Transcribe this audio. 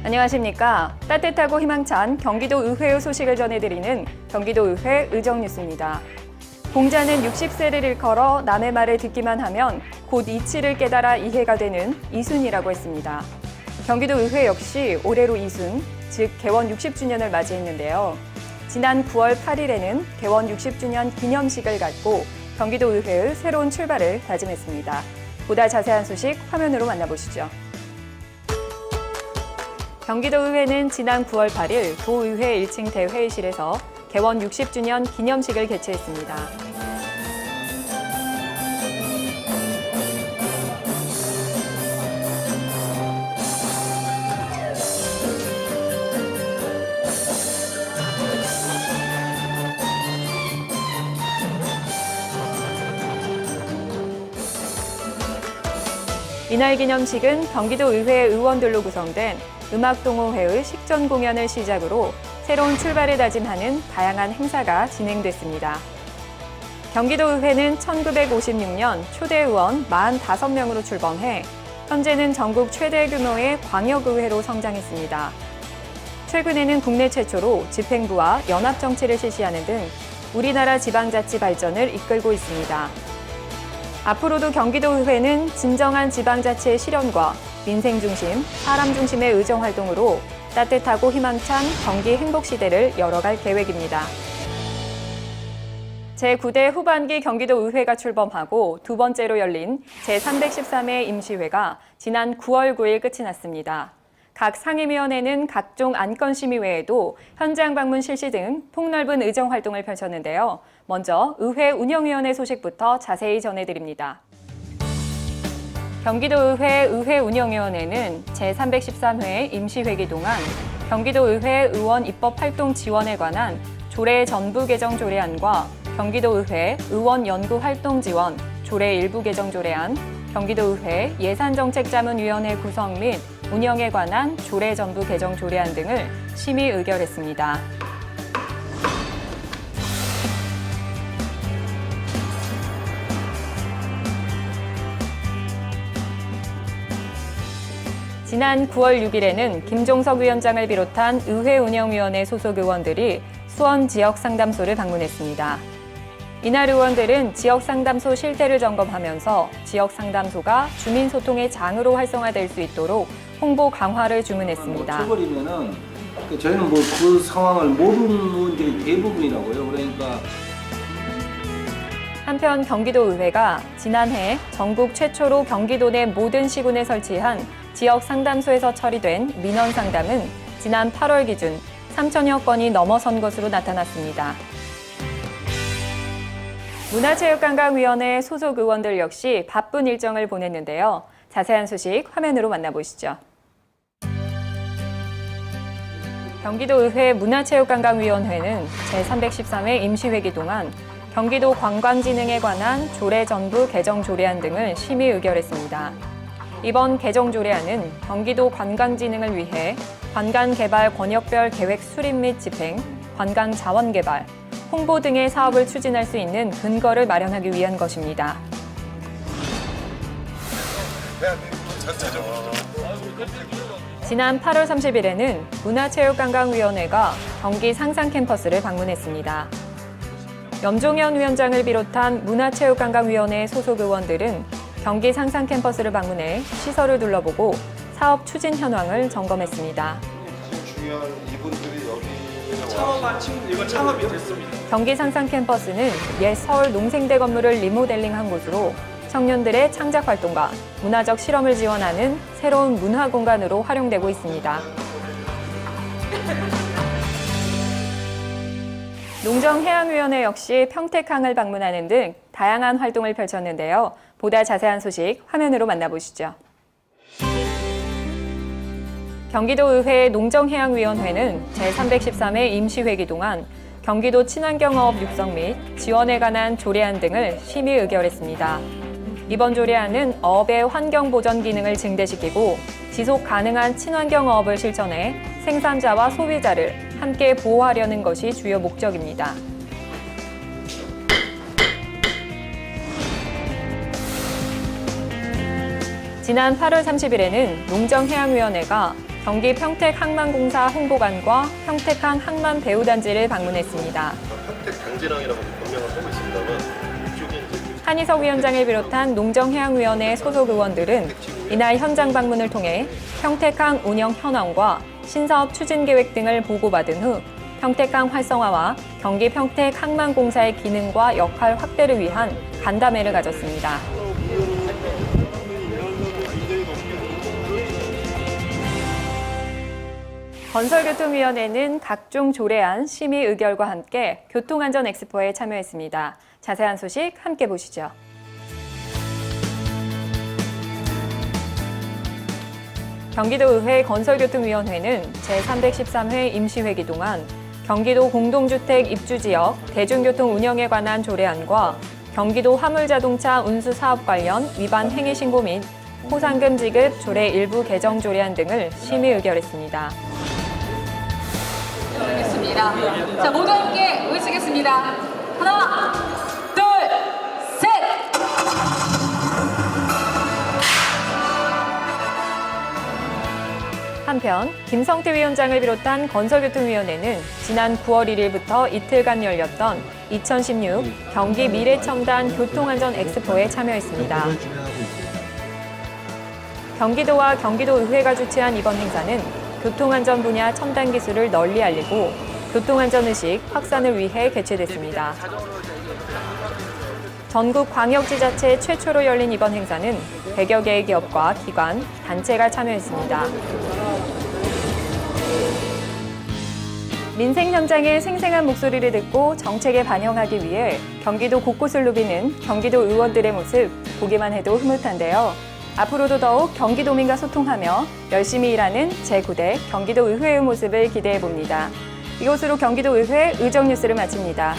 안녕하십니까. 따뜻하고 희망찬 경기도 의회의 소식을 전해드리는 경기도의회 의정뉴스입니다. 공자는 60세를 일컬어 남의 말을 듣기만 하면 곧 이치를 깨달아 이해가 되는 이순이라고 했습니다. 경기도의회 역시 올해로 이순, 즉 개원 60주년을 맞이했는데요. 지난 9월 8일에는 개원 60주년 기념식을 갖고 경기도의회의 새로운 출발을 다짐했습니다. 보다 자세한 소식 화면으로 만나보시죠. 경기도의회는 지난 9월 8일 도의회 1층 대회의실에서 개원 60주년 기념식을 개최했습니다. 이날 기념식은 경기도의회 의원들로 구성된 음악동호회의 식전 공연을 시작으로 새로운 출발을 다짐하는 다양한 행사가 진행됐습니다. 경기도의회는 1956년 초대 의원 45명으로 출범해 현재는 전국 최대 규모의 광역의회로 성장했습니다. 최근에는 국내 최초로 집행부와 연합정치를 실시하는 등 우리나라 지방자치 발전을 이끌고 있습니다. 앞으로도 경기도의회는 진정한 지방자치의 실현과 민생 중심, 사람 중심의 의정 활동으로 따뜻하고 희망찬 경기 행복 시대를 열어갈 계획입니다. 제9대 후반기 경기도의회가 출범하고 두 번째로 열린 제313회 임시회가 지난 9월 9일 끝이 났습니다. 각 상임위원회는 각종 안건 심의 외에도 현장 방문 실시 등 폭넓은 의정 활동을 펼쳤는데요. 먼저 의회 운영위원회 소식부터 자세히 전해드립니다. 경기도의회 의회운영위원회는 제313회 임시회기 동안 경기도의회 의원 입법 활동 지원에 관한 조례 전부 개정 조례안과 경기도의회 의원 연구 활동 지원 조례 일부 개정 조례안, 경기도의회 예산정책자문위원회 구성 및 운영에 관한 조례 전부 개정 조례안 등을 심의 의결했습니다. 지난 9월 6일에는 김종석 위원장을 비롯한 의회운영위원회 소속 의원들이 수원 지역상담소를 방문했습니다. 이날 의원들은 지역상담소 실태를 점검하면서 지역상담소가 주민소통의 장으로 활성화될 수 있도록 홍보 강화를 주문했습니다. 쳐버리면은 저희는 그 상황을 모르는 의원들이 대부분이라고요. 그러니까 한편 경기도의회가 지난해 전국 최초로 경기도 내 모든 시군에 설치한 지역 상담소에서 처리된 민원 상담은 지난 8월 기준 3천여 건이 넘어선 것으로 나타났습니다. 문화체육관광위원회 소속 의원들 역시 바쁜 일정을 보냈는데요. 자세한 소식 화면으로 만나보시죠. 경기도의회 문화체육관광위원회는 제313회 임시회기 동안 경기도 관광진흥에 관한 조례 전부 개정 조례안 등을 심의 의결했습니다. 이번 개정 조례안은 경기도 관광진흥을 위해 관광개발 권역별 계획 수립 및 집행, 관광자원개발, 홍보 등의 사업을 추진할 수 있는 근거를 마련하기 위한 것입니다. 지난 8월 30일에는 문화체육관광위원회가 경기 상상캠퍼스를 방문했습니다. 염종현 위원장을 비롯한 문화체육관광위원회 소속 의원들은 경기 상상캠퍼스를 방문해 시설을 둘러보고 사업 추진 현황을 점검했습니다. 중요한 이분들이 여기 이건 창업이 됐습니다. 경기 상상캠퍼스는 옛 서울 농생대 건물을 리모델링한 곳으로 청년들의 창작 활동과 문화적 실험을 지원하는 새로운 문화 공간으로 활용되고 있습니다. 농정해양위원회 역시 평택항을 방문하는 등 다양한 활동을 펼쳤는데요. 보다 자세한 소식 화면으로 만나보시죠. 경기도의회 농정해양위원회는 제313회 임시회기 동안 경기도 친환경어업 육성 및 지원에 관한 조례안 등을 심의 의결했습니다. 이번 조례안은 어업의 환경 보전 기능을 증대시키고 지속 가능한 친환경 어업을 실천해 생산자와 소비자를 함께 보호하려는 것이 주요 목적입니다. 지난 8월 30일에는 농정해양위원회가 경기 평택항만공사 홍보관과 평택항 항만배우단지를 방문했습니다. 평택단지랑이라고 변명을 하고 있습니다만 이쪽에 이제 한희석 위원장을 비롯한 농정해양위원회 소속 의원들은 이날 현장 방문을 통해 평택항 운영 현황과 신사업 추진 계획 등을 보고받은 후 평택항 활성화와 경기 평택항만공사의 기능과 역할 확대를 위한 간담회를 가졌습니다. 건설교통위원회는 각종 조례안, 심의 의결과 함께 교통안전 엑스포에 참여했습니다. 자세한 소식 함께 보시죠. 경기도의회 건설교통위원회는 제313회 임시회기 동안 경기도 공동주택 입주지역 대중교통 운영에 관한 조례안과 경기도 화물자동차 운수사업 관련 위반 행위신고 및 포상금 지급 조례 일부 개정 조례안 등을 심의 의결했습니다. 드리겠습니다. 자, 모두 함께 외치겠습니다. 하나, 둘, 셋! 한편 김성태 위원장을 비롯한 건설교통위원회는 지난 9월 1일부터 이틀간 열렸던 2016 경기 미래첨단 교통안전 엑스포에 참여했습니다. 경기도와 경기도의회가 주최한 이번 행사는 교통안전 분야 첨단 기술을 널리 알리고 교통안전의식 확산을 위해 개최됐습니다. 전국 광역지자체 최초로 열린 이번 행사는 100여 개의 기업과 기관, 단체가 참여했습니다. 민생 현장의 생생한 목소리를 듣고 정책에 반영하기 위해 경기도 곳곳을 누비는 경기도 의원들의 모습 보기만 해도 흐뭇한데요. 앞으로도 더욱 경기도민과 소통하며 열심히 일하는 제9대 경기도의회의 모습을 기대해 봅니다. 이것으로 경기도의회 의정뉴스를 마칩니다.